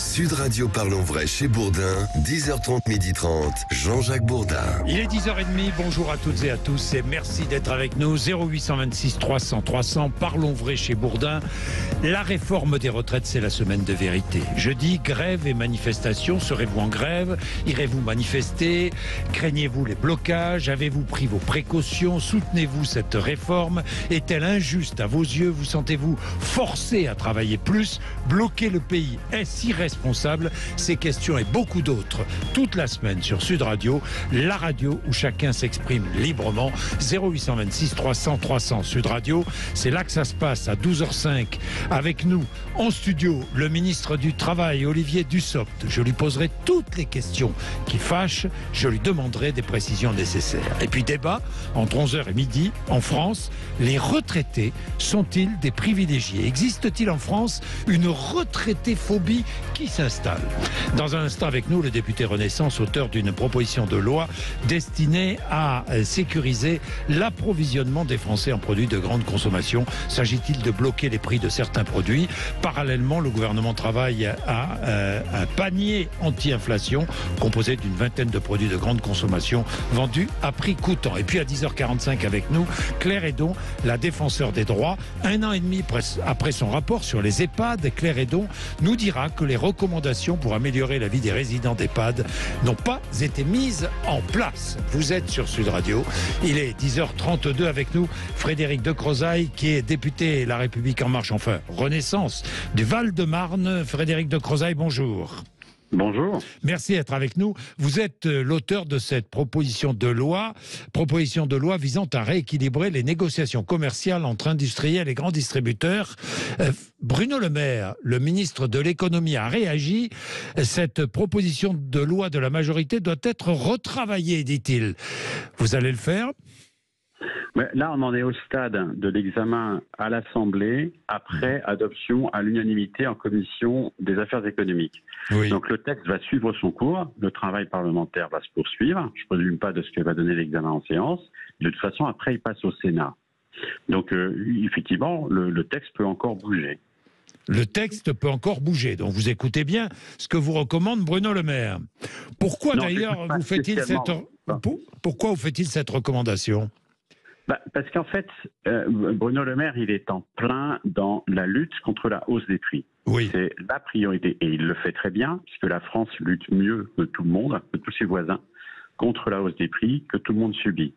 Sud Radio Parlons Vrai chez Bourdin, 10h30, 12h30, Jean-Jacques Bourdin. Il est 10h30, bonjour à toutes et à tous et merci d'être avec nous. 0826 300 300, Parlons Vrai chez Bourdin. La réforme des retraites, c'est la semaine de vérité. Jeudi, grève et manifestation. Serez-vous en grève? Irez-vous manifester? Craignez-vous les blocages? Avez-vous pris vos précautions? Soutenez-vous cette réforme? Est-elle injuste à vos yeux? Vous sentez-vous forcé à travailler plus? Bloquer le pays, est-ce irresponsable? Ces questions et beaucoup d'autres toute la semaine sur Sud Radio, la radio où chacun s'exprime librement. 0826 300 300 Sud Radio, c'est là que ça se passe à 12h05. Avec nous en studio, le ministre du Travail, Olivier Dussopt. Je lui poserai toutes les questions qui fâchent, je lui demanderai des précisions nécessaires. Et puis débat entre 11h et midi. En France, les retraités sont-ils des privilégiés? Existe-t-il en France une retraité-phobie qui s'installe? Dans un instant avec nous, le député Renaissance, auteur d'une proposition de loi destinée à sécuriser l'approvisionnement des Français en produits de grande consommation. S'agit-il de bloquer les prix de certains produits? Parallèlement, le gouvernement travaille à un panier anti-inflation composé d'une vingtaine de produits de grande consommation vendus à prix coûtant. Et puis à 10h45 avec nous, Claire Hédon, la défenseur des droits. Un an et demi après son rapport sur les EHPAD, Claire Hédon nous dira que les recommandations pour améliorer la vie des résidents d'EHPAD n'ont pas été mises en place. Vous êtes sur Sud Radio. Il est 10h32 avec nous. Frédéric de Crozaille, qui est député La République En Marche, enfin Renaissance, du Val-de-Marne. Frédéric de Crozaille, bonjour. Bonjour. Merci d'être avec nous. Vous êtes l'auteur de cette proposition de loi visant à rééquilibrer les négociations commerciales entre industriels et grands distributeurs. Bruno Le Maire, le ministre de l'économie, a réagi. Cette proposition de loi de la majorité doit être retravaillée, dit-il. Vous allez le faire ? Mais là, on en est au stade de l'examen à l'Assemblée, après adoption à l'unanimité en commission des affaires économiques. Oui. Donc le texte va suivre son cours, le travail parlementaire va se poursuivre, je ne présume pas de ce que va donner l'examen en séance, de toute façon, après, il passe au Sénat. Donc effectivement, le texte peut encore bouger. Le texte peut encore bouger. Donc vous écoutez bien ce que vous recommande Bruno Le Maire. Pourquoi d'ailleurs vous fait-il cette recommandation ? Parce qu'en fait, Bruno Le Maire, il est en plein dans la lutte contre la hausse des prix. Oui. C'est la priorité. Et il le fait très bien, puisque la France lutte mieux que tout le monde, que tous ses voisins, contre la hausse des prix que tout le monde subit.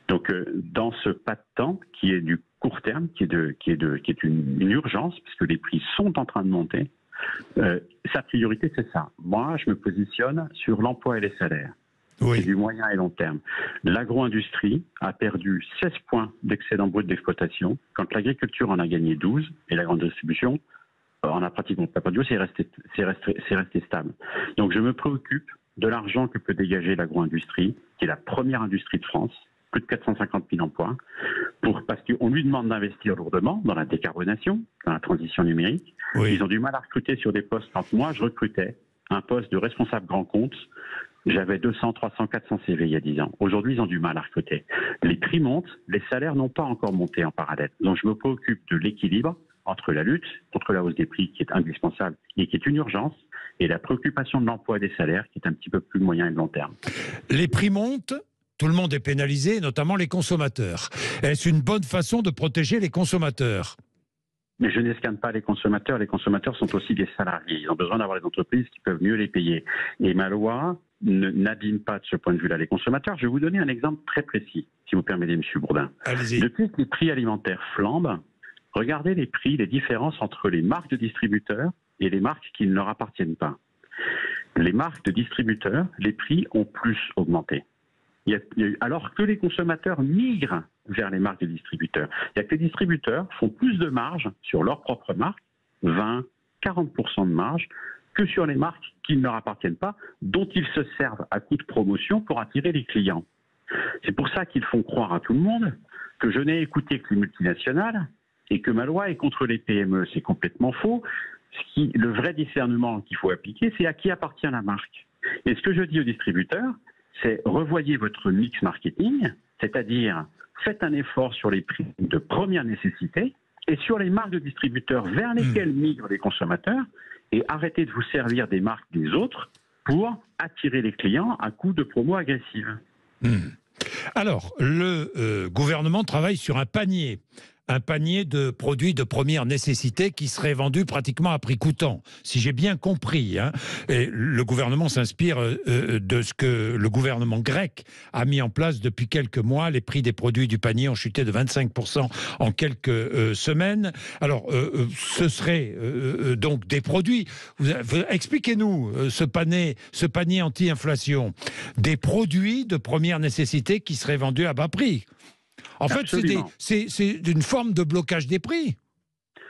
Donc, dans ce pas de temps, qui est du court terme, qui est une urgence, puisque les prix sont en train de monter, sa priorité, c'est ça. Moi, je me positionne sur l'emploi et les salaires. Oui. C'est du moyen et long terme. L'agro-industrie a perdu 16 points d'excédent brut d'exploitation, quand l'agriculture en a gagné 12, et la grande distribution en a pratiquement pas perdu, c'est resté stable. Donc je me préoccupe de l'argent que peut dégager l'agro-industrie, qui est la première industrie de France, plus de 450 000 emplois, parce qu'on lui demande d'investir lourdement dans la décarbonation, dans la transition numérique. Oui. Ils ont du mal à recruter sur des postes. Quand moi, je recrutais un poste de responsable grand compte, j'avais 200, 300, 400 CV il y a 10 ans. Aujourd'hui, ils ont du mal à recruter. Les prix montent, les salaires n'ont pas encore monté en parallèle. Donc, je me préoccupe de l'équilibre entre la lutte contre la hausse des prix, qui est indispensable et qui est une urgence, et la préoccupation de l'emploi et des salaires, qui est un petit peu plus moyen et de long terme. Les prix montent, tout le monde est pénalisé, notamment les consommateurs. Est-ce une bonne façon de protéger les consommateurs ? Mais je n'escanne pas les consommateurs sont aussi des salariés. Ils ont besoin d'avoir des entreprises qui peuvent mieux les payer. Et ma loi n'abîme pas de ce point de vue-là les consommateurs. Je vais vous donner un exemple très précis, si vous permettez, M. Bourdin. Allez-y. Depuis que les prix alimentaires flambent, regardez les prix, les différences entre les marques de distributeurs et les marques qui ne leur appartiennent pas. Les marques de distributeurs, les prix ont plus augmenté. Alors que les consommateurs migrent vers les marques de distributeurs. Il y a que les distributeurs font plus de marge sur leur propre marque, 20, 40% de marge, que sur les marques qui ne leur appartiennent pas, dont ils se servent à coup de promotion pour attirer les clients. C'est pour ça qu'ils font croire à tout le monde que je n'ai écouté que les multinationales et que ma loi est contre les PME. C'est complètement faux. Le vrai discernement qu'il faut appliquer, c'est à qui appartient la marque. Et ce que je dis aux distributeurs, c'est revoyez votre mix marketing, c'est-à-dire faites un effort sur les prix de première nécessité, et sur les marques de distributeurs vers lesquelles migrent les consommateurs, et arrêtez de vous servir des marques des autres pour attirer les clients à coup de promos agressives. Alors, le gouvernement travaille sur un panier de produits de première nécessité qui serait vendu pratiquement à prix coûtant, si j'ai bien compris. Hein. Et le gouvernement s'inspire de ce que le gouvernement grec a mis en place depuis quelques mois. Les prix des produits du panier ont chuté de 25% en quelques semaines. Alors, ce serait donc des produits. Expliquez-nous ce panier anti-inflation. Des produits de première nécessité qui seraient vendus à bas prix. En fait, c'est une forme de blocage des prix.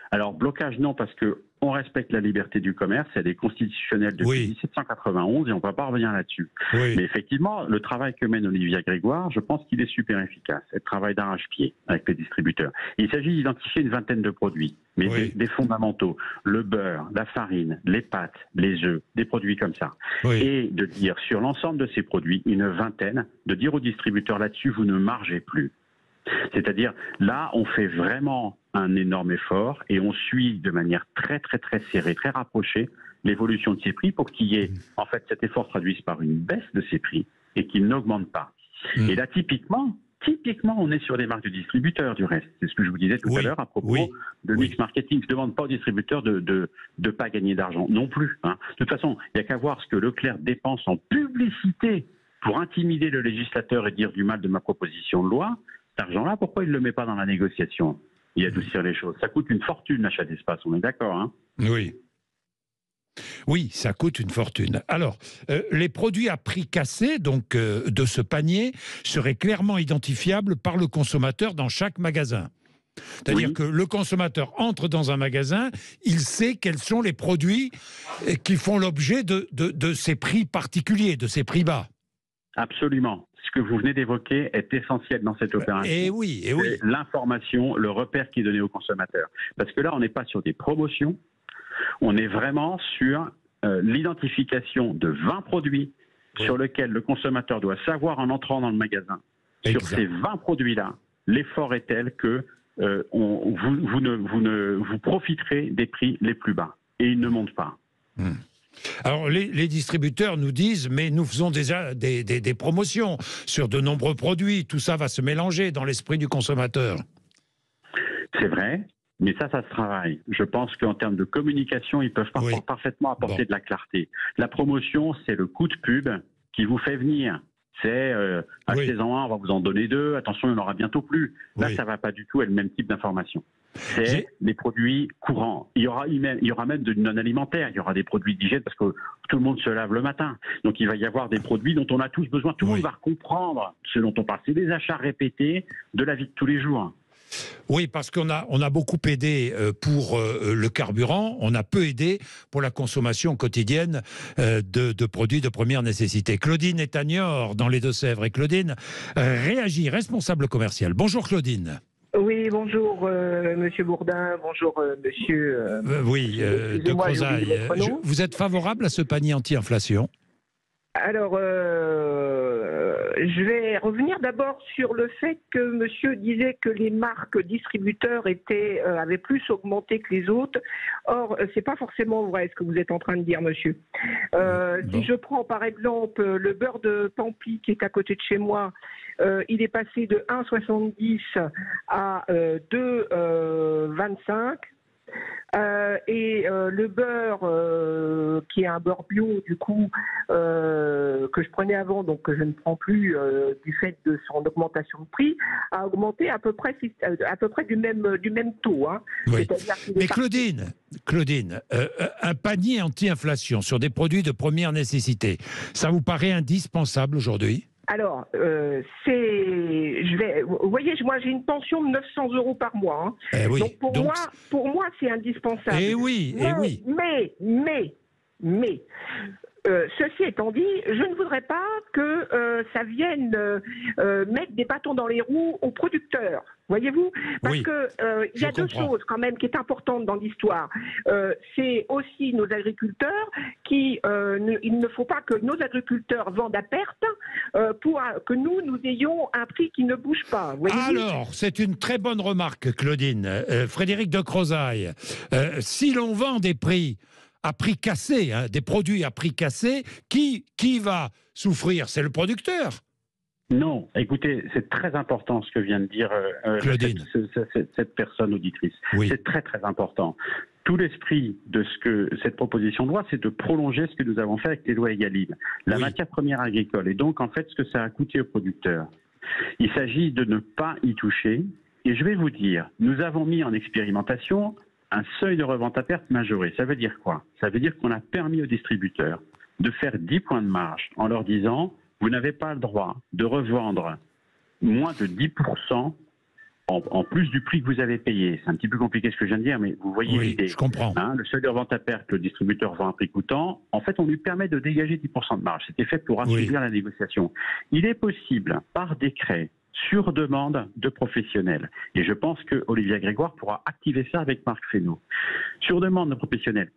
Alors, blocage, non, parce qu'on respecte la liberté du commerce, elle est constitutionnelle depuis 1791 et on ne va pas revenir là-dessus. Mais effectivement, le travail que mène Olivia Grégoire, je pense qu'il est super efficace. Elle travaille d'arrache-pied avec les distributeurs. Il s'agit d'identifier une vingtaine de produits, mais des fondamentaux. Le beurre, la farine, les pâtes, les œufs, des produits comme ça. Et de dire sur l'ensemble de ces produits, une vingtaine, de dire aux distributeurs là-dessus, vous ne margez plus. C'est-à-dire, là, on fait vraiment un énorme effort et on suit de manière très, très, très serrée, très rapprochée, l'évolution de ces prix pour qu'il y ait, en fait, cet effort traduise par une baisse de ces prix et qu'il n'augmente pas. Et là, typiquement, on est sur des marques de distributeurs, du reste. C'est ce que je vous disais tout à l'heure à propos de mix marketing. Je ne demande pas aux distributeurs de ne pas gagner d'argent non plus. Hein. De toute façon, il n'y a qu'à voir ce que Leclerc dépense en publicité pour intimider le législateur et dire du mal de ma proposition de loi. Cet argent-là, pourquoi il ne le met pas dans la négociation et adoucir les choses? Ça coûte une fortune, l'achat d'espace, on est d'accord, hein? Oui, ça coûte une fortune. Alors, les produits à prix cassé, donc de ce panier, seraient clairement identifiables par le consommateur dans chaque magasin. C'est-à-dire que le consommateur entre dans un magasin, il sait quels sont les produits qui font l'objet de ces prix particuliers, de ces prix bas. Absolument. Ce que vous venez d'évoquer est essentiel dans cette opération. Et oui. L'information, le repère qui est donné aux consommateurs. Parce que là, on n'est pas sur des promotions, on est vraiment sur l'identification de 20 produits sur lesquels le consommateur doit savoir en entrant dans le magasin. Sur ces 20 produits-là, l'effort est tel que vous profiterez des prix les plus bas. Et ils ne montent pas. Alors, les distributeurs nous disent, mais nous faisons déjà des promotions sur de nombreux produits. Tout ça va se mélanger dans l'esprit du consommateur. C'est vrai, mais ça se travaille. Je pense qu'en termes de communication, ils peuvent parfaitement apporter de la clarté. La promotion, c'est le coup de pub qui vous fait venir. C'est achetez-en un, on va vous en donner deux, attention, il n'y en aura bientôt plus. Là, ça ne va pas du tout être le même type d'information. C'est les produits courants. Il y aura même de non-alimentaire. Il y aura des produits d'hygiène parce que tout le monde se lave le matin. Donc il va y avoir des produits dont on a tous besoin. Tout le monde va comprendre ce dont on parle. C'est des achats répétés de la vie de tous les jours. Oui, parce qu'on a beaucoup aidé pour le carburant, on a peu aidé pour la consommation quotidienne de produits de première nécessité. Claudine est à Niort, dans les Deux-Sèvres. Et Claudine réagit, responsable commercial. Bonjour Claudine. Oui, bonjour Monsieur Bourdin, bonjour Monsieur... de Crozaille. Vous êtes favorable à ce panier anti-inflation ? Alors, je vais revenir d'abord sur le fait que monsieur disait que les marques distributeurs avaient plus augmenté que les autres. Or, c'est pas forcément vrai ce que vous êtes en train de dire, monsieur. Si je prends par exemple le beurre de Pamply qui est à côté de chez moi, il est passé de 1,70 à 2,25. Et le beurre qui est un beurre bio du coup que je prenais avant, donc que je ne prends plus du fait de son augmentation de prix, a augmenté à peu près du même taux. Hein. Mais Claudine, un panier anti-inflation sur des produits de première nécessité, ça vous paraît indispensable aujourd'hui ? Alors, vous voyez, moi j'ai une pension de 900 € par mois. Hein. Donc pour moi, c'est indispensable. Mais Ceci étant dit, je ne voudrais pas que ça vienne mettre des bâtons dans les roues aux producteurs. Voyez-vous, parce que il y a deux choses quand même qui est importante dans l'histoire. C'est aussi nos agriculteurs qui, il ne faut pas que nos agriculteurs vendent à perte pour que nous ayons un prix qui ne bouge pas. Alors, c'est une très bonne remarque, Claudine. Frédéric de Crozaille, si l'on vend des prix à prix cassé, hein, des produits à prix cassé, qui va souffrir? C'est le producteur. Non, écoutez, c'est très important ce que vient de dire cette personne auditrice. Oui. C'est très très important. Tout l'esprit de ce que cette proposition de loi, c'est de prolonger ce que nous avons fait avec les lois Egalim, la matière première agricole, et donc en fait ce que ça a coûté aux producteurs. Il s'agit de ne pas y toucher, et je vais vous dire, nous avons mis en expérimentation un seuil de revente à perte majoré. Ça veut dire quoi? Ça veut dire qu'on a permis aux distributeurs de faire 10 points de marge en leur disant vous n'avez pas le droit de revendre moins de 10% en plus du prix que vous avez payé. C'est un petit peu compliqué ce que je viens de dire, mais vous voyez l'idée. Je comprends. Le seuil de revente à perte, le distributeur vend à prix coûtant. En fait, on lui permet de dégager 10% de marge. C'était fait pour assouvir la négociation. Il est possible, par décret, sur demande de professionnels. Et je pense que Olivia Grégoire pourra activer ça avec Marc Fesneau. Sur demande de professionnels,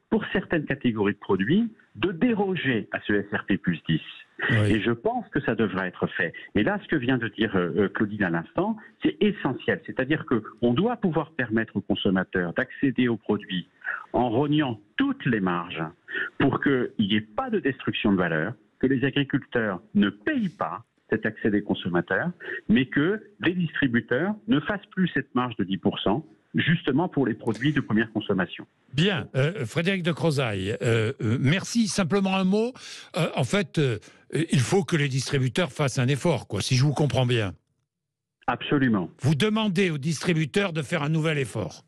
pour certaines catégories de produits, de déroger à ce SRP plus 10. Et je pense que ça devrait être fait. Et là, ce que vient de dire Claudine à l'instant, c'est essentiel. C'est-à-dire qu'on doit pouvoir permettre aux consommateurs d'accéder aux produits en rognant toutes les marges pour qu'il n'y ait pas de destruction de valeur, que les agriculteurs ne payent pas cet accès des consommateurs, mais que les distributeurs ne fassent plus cette marge de 10%, justement pour les produits de première consommation. Bien, Frédéric de Crozaille, merci. Simplement un mot. En fait, il faut que les distributeurs fassent un effort, quoi, si je vous comprends bien. Absolument. Vous demandez aux distributeurs de faire un nouvel effort.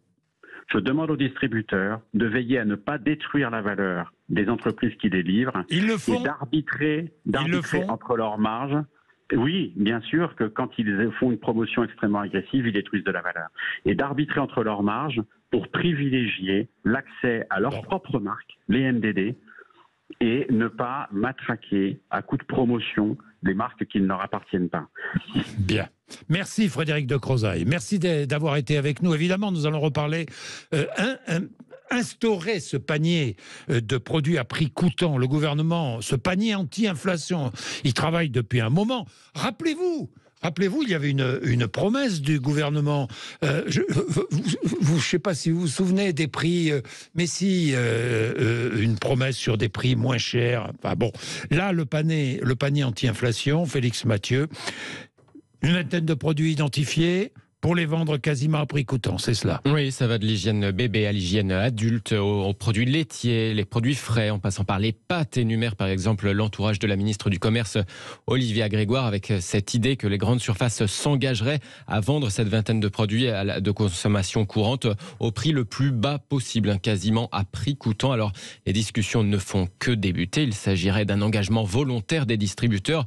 Je demande aux distributeurs de veiller à ne pas détruire la valeur des entreprises qui les livrent. Ils le font. Et d'arbitrer entre leurs marges. Oui, bien sûr que quand ils font une promotion extrêmement agressive, ils détruisent de la valeur. Et d'arbitrer entre leurs marges pour privilégier l'accès à leurs propres marques, les MDD, et ne pas matraquer à coup de promotion les marques qui ne leur appartiennent pas. Bien. Merci Frédéric de Crozaille. Merci d'avoir été avec nous. Évidemment, nous allons reparler. Instaurer ce panier de produits à prix coûtant, le gouvernement, ce panier anti-inflation, il travaille depuis un moment. Rappelez-vous, il y avait une promesse du gouvernement. Je ne sais pas si vous vous souvenez des prix, mais si, une promesse sur des prix moins chers. Enfin bon, là, le panier anti-inflation, Félix Mathieu, une vingtaine de produits identifiés, pour les vendre quasiment à prix coûtant, c'est cela? Oui, ça va de l'hygiène bébé à l'hygiène adulte, aux produits laitiers, les produits frais, en passant par les pâtes, énumère par exemple l'entourage de la ministre du Commerce, Olivia Grégoire, avec cette idée que les grandes surfaces s'engageraient à vendre cette vingtaine de produits de consommation courante au prix le plus bas possible, quasiment à prix coûtant. Alors, les discussions ne font que débuter. Il s'agirait d'un engagement volontaire des distributeurs,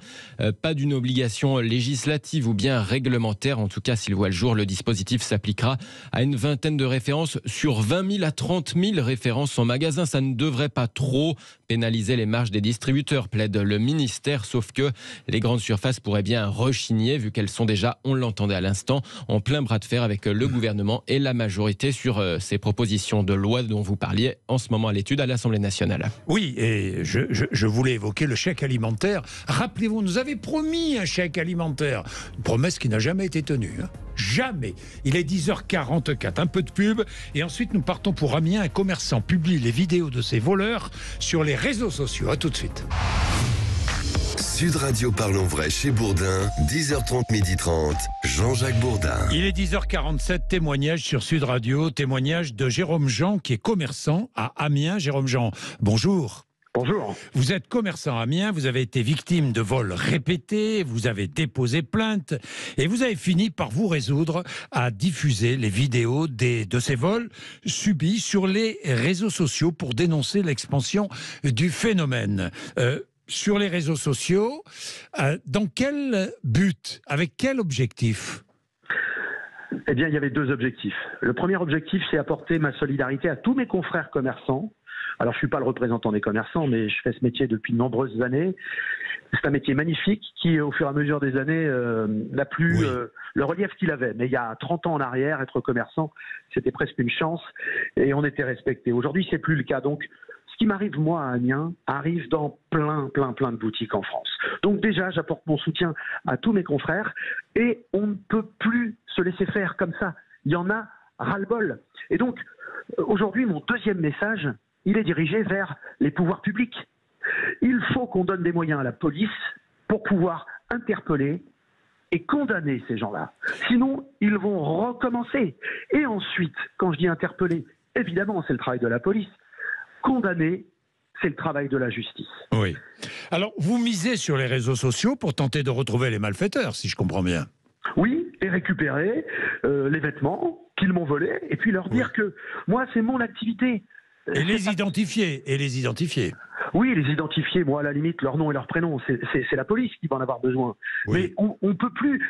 pas d'une obligation législative ou bien réglementaire. En tout cas, s'il voit le jour, le dispositif s'appliquera à une vingtaine de références sur 20 000 à 30 000 références en magasin. Ça ne devrait pas trop pénaliser les marges des distributeurs, plaide le ministère, sauf que les grandes surfaces pourraient bien rechigner, vu qu'elles sont déjà, on l'entendait à l'instant, en plein bras de fer avec le gouvernement et la majorité sur ces propositions de loi dont vous parliez en ce moment à l'étude à l'Assemblée nationale. Oui, et je voulais évoquer le chèque alimentaire. Rappelez-vous, nous avait promis un chèque alimentaire, une promesse qui n'a jamais été tenue. Jamais. Il est 10h44, un peu de pub, et ensuite nous partons pour Amiens. Un commerçant publie les vidéos de ses voleurs sur les réseaux sociaux. À tout de suite. Sud Radio Parlons Vrai chez Bourdin, 10h30, 12h30, Jean-Jacques Bourdin. Il est 10h47, témoignage sur Sud Radio, témoignage de Jérôme Jean qui est commerçant à Amiens. Jérôme Jean, bonjour. Bonjour. Vous êtes commerçant à Amiens, vous avez été victime de vols répétés, vous avez déposé plainte et vous avez fini par vous résoudre à diffuser les vidéos de ces vols subis sur les réseaux sociaux pour dénoncer l'expansion du phénomène. Sur les réseaux sociaux, dans quel but, avec quel objectif ? Eh bien, il y avait deux objectifs. Le premier objectif, c'est apporter ma solidarité à tous mes confrères commerçants Alors, je suis pas le représentant des commerçants, mais je fais ce métier depuis de nombreuses années. C'est un métier magnifique qui, au fur et à mesure des années, n'a plus le relief qu'il avait. Mais il y a 30 ans en arrière, être commerçant, c'était presque une chance et on était respecté. Aujourd'hui, c'est plus le cas. Donc, ce qui m'arrive, moi, à Amiens, arrive dans plein de boutiques en France. Donc déjà, j'apporte mon soutien à tous mes confrères et on ne peut plus se laisser faire comme ça. Il y en a ras-le-bol. Et donc, aujourd'hui, mon deuxième message, il est dirigé vers les pouvoirs publics. Il faut qu'on donne des moyens à la police pour pouvoir interpeller et condamner ces gens-là. Sinon, ils vont recommencer. Et ensuite, quand je dis interpeller, évidemment, c'est le travail de la police. Condamner, c'est le travail de la justice. Oui. Alors, vous misez sur les réseaux sociaux pour tenter de retrouver les malfaiteurs, si je comprends bien. Oui, et récupérer les vêtements qu'ils m'ont volés, et puis leur dire que moi, c'est mon activité. Et les identifier, Oui, les identifier, moi, à la limite, leur nom et leur prénom, c'est la police qui va en avoir besoin. Oui. Mais on peut plus...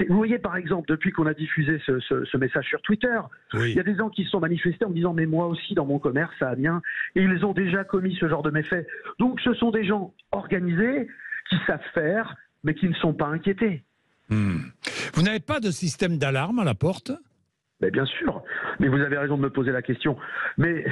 Vous voyez, par exemple, depuis qu'on a diffusé ce message sur Twitter, il y a des gens qui se sont manifestés en me disant « mais moi aussi, dans mon commerce, à Amiens, et ils ont déjà commis ce genre de méfaits. » Donc, ce sont des gens organisés, qui savent faire, mais qui ne sont pas inquiétés. Vous n'avez pas de système d'alarme à la porte ? Mais bien sûr, mais vous avez raison de me poser la question. Mais...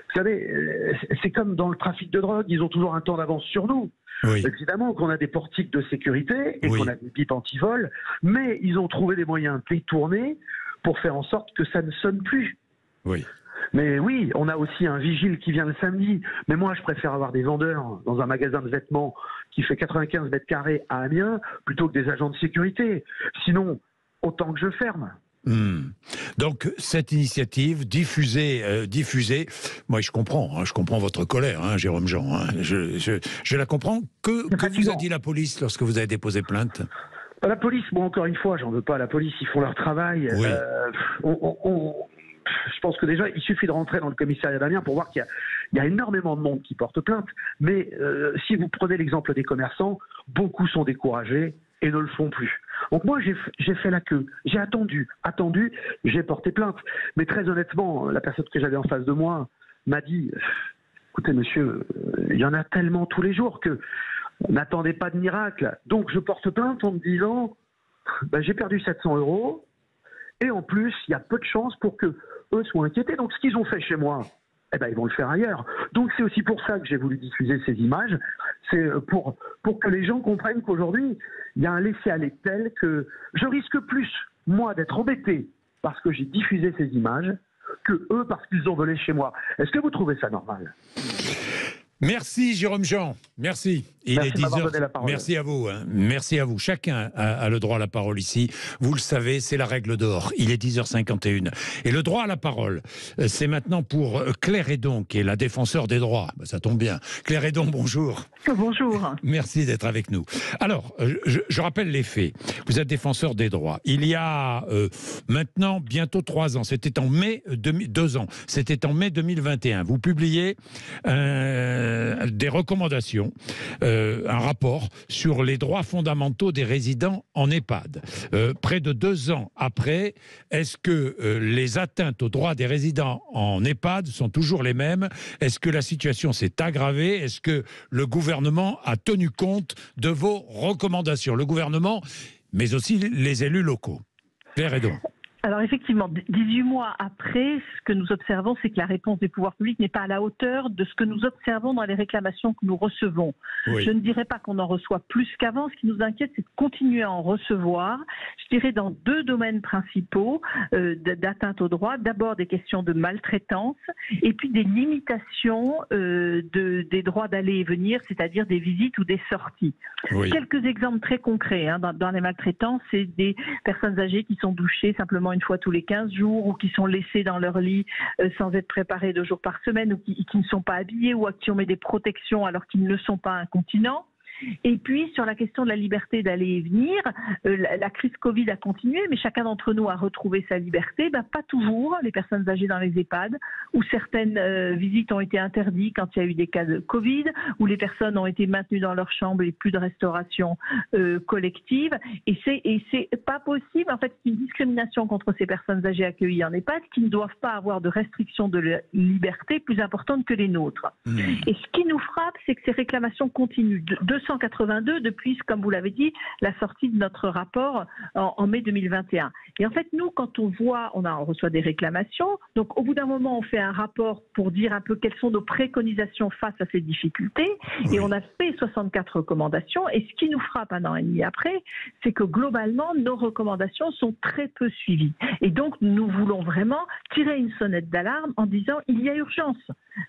Vous savez, c'est comme dans le trafic de drogue, ils ont toujours un temps d'avance sur nous. Oui. Évidemment qu'on a des portiques de sécurité et qu'on a des bips anti-vol, mais ils ont trouvé des moyens détournés pour faire en sorte que ça ne sonne plus. Oui. Mais oui, on a aussi un vigile qui vient le samedi. Mais moi, je préfère avoir des vendeurs dans un magasin de vêtements qui fait 95 mètres carrés à Amiens plutôt que des agents de sécurité. Sinon, autant que je ferme. Donc cette initiative diffusée, moi je comprends votre colère, Jérôme Jean, je la comprends. Que vous a dit la police lorsque vous avez déposé plainte ? La police, bon, encore une fois, j'en veux pas à la police, ils font leur travail. Oui. Je pense que déjà, il suffit de rentrer dans le commissariat d'Amiens pour voir qu'il y a énormément de monde qui porte plainte. Mais si vous prenez l'exemple des commerçants, beaucoup sont découragés et ne le font plus. Donc moi, j'ai fait la queue. J'ai attendu, j'ai porté plainte. Mais très honnêtement, la personne que j'avais en face de moi m'a dit « Écoutez, monsieur, il y en a tellement tous les jours que n'attendez pas de miracle. » Donc je porte plainte en me disant j'ai perdu 700 € et en plus, il y a peu de chances pour que eux soient inquiétés. Donc ce qu'ils ont fait chez moi, ils vont le faire ailleurs. Donc c'est aussi pour ça que j'ai voulu diffuser ces images. C'est pour que les gens comprennent qu'aujourd'hui, il y a un laisser-aller tel que je risque plus, moi, d'être embêté parce que j'ai diffusé ces images que eux parce qu'ils ont volé chez moi. Est-ce que vous trouvez ça normal ? Merci Jérôme Jean, merci. Il est 10h. Merci à vous. Merci à vous. Chacun a le droit à la parole ici. Vous le savez, c'est la règle d'or. Il est 10h51. Et le droit à la parole, c'est maintenant pour Claire Hédon, qui est la défenseur des droits. Ça tombe bien. Claire Hédon, bonjour. Bonjour. Merci d'être avec nous. Alors, je rappelle les faits. Vous êtes défenseur des droits. Il y a maintenant bientôt 3 ans. C'était en mai 2 ans. C'était en mai 2021. Vous publiez des recommandations, un rapport sur les droits fondamentaux des résidents en EHPAD. Près de 2 ans après, est-ce que les atteintes aux droits des résidents en EHPAD sont toujours les mêmes ? Est-ce que la situation s'est aggravée ? Est-ce que le gouvernement a tenu compte de vos recommandations ? Le gouvernement, mais aussi les élus locaux. Claire Hédon. Alors effectivement, 18 mois après, ce que nous observons, c'est que la réponse des pouvoirs publics n'est pas à la hauteur de ce que nous observons dans les réclamations que nous recevons. Oui. Je ne dirais pas qu'on en reçoit plus qu'avant. Ce qui nous inquiète, c'est de continuer à en recevoir. Je dirais dans 2 domaines principaux d'atteinte aux droits. D'abord des questions de maltraitance et puis des limitations des droits d'aller et venir, c'est-à-dire des visites ou des sorties. Oui. Quelques exemples très concrets dans les maltraitances, c'est des personnes âgées qui sont douchées simplement une fois tous les 15 jours ou qui sont laissées dans leur lit sans être préparées 2 jours par semaine ou qui ne sont pas habillées ou à qui on met des protections alors qu'ils ne sont pas incontinents. Et puis, sur la question de la liberté d'aller et venir, la crise Covid a continué, mais chacun d'entre nous a retrouvé sa liberté. Pas toujours, les personnes âgées dans les EHPAD, où certaines visites ont été interdites quand il y a eu des cas de Covid, où les personnes ont été maintenues dans leur chambre et plus de restauration collective. Et c'est pas possible. En fait, c'est une discrimination contre ces personnes âgées accueillies en EHPAD qui ne doivent pas avoir de restrictions de leur liberté plus importantes que les nôtres. Et ce qui nous frappe, c'est que ces réclamations continuent. 282 depuis, comme vous l'avez dit, la sortie de notre rapport en mai 2021. Et en fait, nous, quand on voit, on reçoit des réclamations, donc au bout d'un moment, on fait un rapport pour dire un peu quelles sont nos préconisations face à ces difficultés, et on a fait 64 recommandations, et ce qui nous frappe un an et demi après, c'est que globalement, nos recommandations sont très peu suivies. Et donc, nous voulons vraiment tirer une sonnette d'alarme en disant, il y a urgence.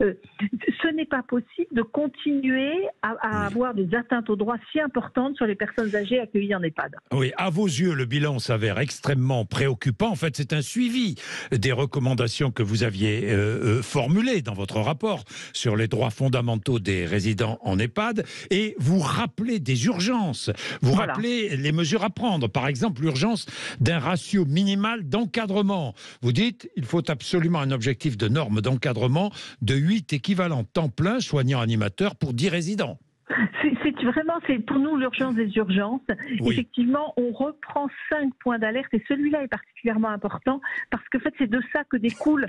Ce n'est pas possible de continuer à avoir des atteintes aux droits si importantes sur les personnes âgées accueillies en EHPAD. Oui, à vos yeux, le bilan s'avère extrêmement préoccupant. En fait, c'est un suivi des recommandations que vous aviez formulées dans votre rapport sur les droits fondamentaux des résidents en EHPAD, et vous rappelez des urgences. Vous rappelez les mesures à prendre. Par exemple, l'urgence d'un ratio minimal d'encadrement. Vous dites, il faut absolument un objectif de norme d'encadrement de 8 équivalents temps plein soignants animateurs pour 10 résidents. C'est pour nous l'urgence des urgences. Oui. Effectivement, on reprend 5 points d'alerte et celui-là est particulièrement important parce que en fait, c'est de ça que découle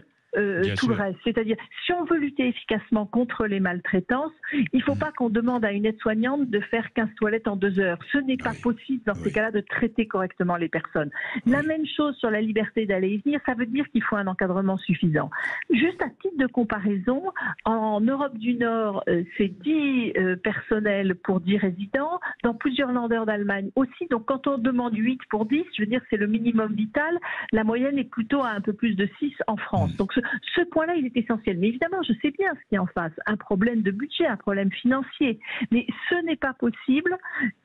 tout le reste. C'est-à-dire, si on veut lutter efficacement contre les maltraitances, il ne faut pas qu'on demande à une aide-soignante de faire 15 toilettes en 2 heures. Ce n'est pas possible dans ces cas-là de traiter correctement les personnes. La même chose sur la liberté d'aller et venir, ça veut dire qu'il faut un encadrement suffisant. Juste à titre de comparaison, en Europe du Nord, c'est 10 personnels pour 10 résidents. Dans plusieurs Länder d'Allemagne aussi. Donc quand on demande 8 pour 10, je veux dire c'est le minimum vital. La moyenne est plutôt à un peu plus de 6 en France. Donc ce point-là, il est essentiel. Mais évidemment, je sais bien ce qu'il y a en face. Un problème de budget, un problème financier. Mais ce n'est pas possible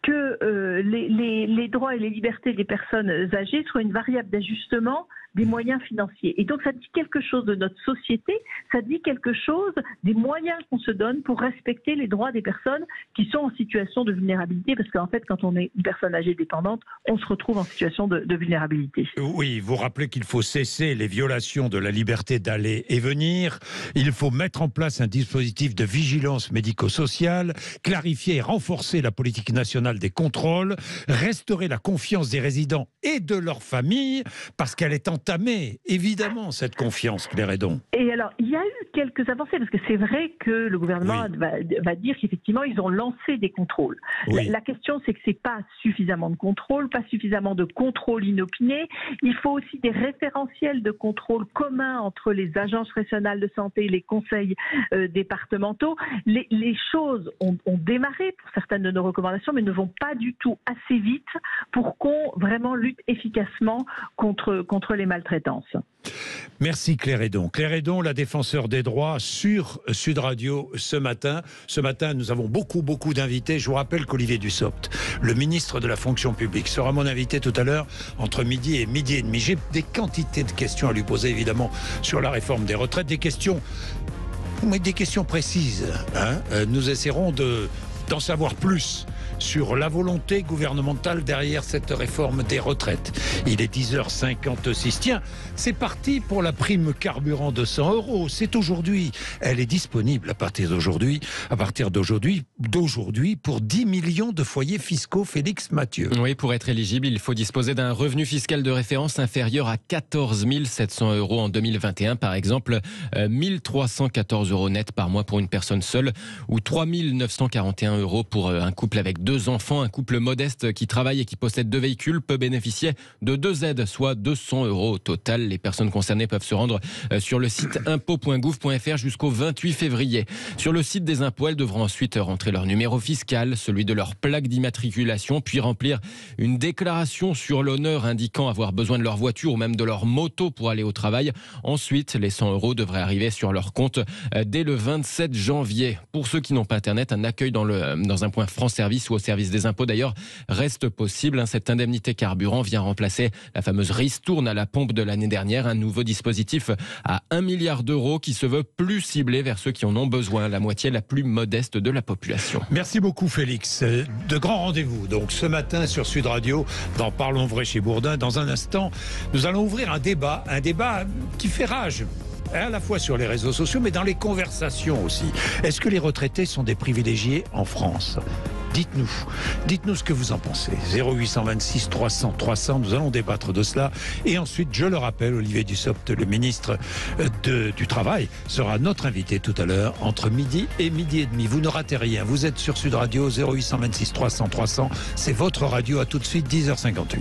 que les droits et les libertés des personnes âgées soient une variable d'ajustement des moyens financiers. Et donc, ça dit quelque chose de notre société, ça dit quelque chose des moyens qu'on se donne pour respecter les droits des personnes qui sont en situation de vulnérabilité, parce qu'en fait, quand on est une personne âgée dépendante, on se retrouve en situation de vulnérabilité. Oui, vous rappelez qu'il faut cesser les violations de la liberté d'aller et venir, il faut mettre en place un dispositif de vigilance médico-sociale, clarifier et renforcer la politique nationale des contrôles, restaurer la confiance des résidents et de leurs familles, parce qu'elle est entamée, évidemment, cette confiance, Claire Hédon. Et alors, il y a eu quelques avancées, parce que c'est vrai que le gouvernement va dire qu'effectivement, ils ont lancé des contrôles. Oui. La question, c'est que c'est pas suffisamment de contrôle, pas suffisamment de contrôle inopiné. Il faut aussi des référentiels de contrôle communs entre les agences régionales de santé et les conseils départementaux. Les choses ont démarré pour certaines de nos recommandations, mais ne vont pas du tout assez vite pour qu'on vraiment lutte efficacement contre les maltraitances. Merci Claire Hédon. Claire Hédon, la défenseur des droits sur Sud Radio ce matin. Ce matin, nous avons beaucoup d'invités. Je vous rappelle qu'Olivier Dussopt, le ministre de la fonction publique, sera mon invité tout à l'heure entre midi et midi et demi. J'ai des quantités de questions à lui poser, évidemment, sur la réforme des retraites. Des questions précises. Nous essaierons d'en savoir plus sur la volonté gouvernementale derrière cette réforme des retraites. Il est 10h56. Tiens, c'est parti pour la prime carburant de 100 €. C'est aujourd'hui. Elle est disponible à partir d'aujourd'hui, pour 10 millions de foyers fiscaux, Félix Mathieu. Oui, pour être éligible, il faut disposer d'un revenu fiscal de référence inférieur à 14 700 € en 2021. Par exemple, 1 314 € net par mois pour une personne seule ou 3 941 € pour un couple avec 2 enfants. Un couple modeste qui travaille et qui possède 2 véhicules peut bénéficier de 2 aides, soit 200 € au total. Les personnes concernées peuvent se rendre sur le site impôts.gouv.fr jusqu'au 28 février. Sur le site des impôts, elles devront ensuite rentrer leur numéro fiscal, celui de leur plaque d'immatriculation, puis remplir une déclaration sur l'honneur indiquant avoir besoin de leur voiture ou même de leur moto pour aller au travail. Ensuite, les 100 € devraient arriver sur leur compte dès le 27 janvier. Pour ceux qui n'ont pas Internet, un accueil dans un point France Service ou au service des impôts d'ailleurs reste possible. Cette indemnité carburant vient remplacer la fameuse ristourne à la pompe de l'année dernière. Un nouveau dispositif à 1 milliard d'euros qui se veut plus ciblé vers ceux qui en ont besoin, la moitié la plus modeste de la population. Merci beaucoup Félix. De grands rendez-vous donc ce matin sur Sud Radio dans Parlons Vrai chez Bourdin. Dans un instant, nous allons ouvrir un débat qui fait rage. À la fois sur les réseaux sociaux, mais dans les conversations aussi. Est-ce que les retraités sont des privilégiés en France ? Dites-nous ce que vous en pensez. 0826 300 300, nous allons débattre de cela. Et ensuite, je le rappelle, Olivier Dussopt, le ministre du Travail, sera notre invité tout à l'heure entre midi et midi et demi. Vous ne ratez rien. Vous êtes sur Sud Radio, 0826 300 300. C'est votre radio. À tout de suite, 10h58.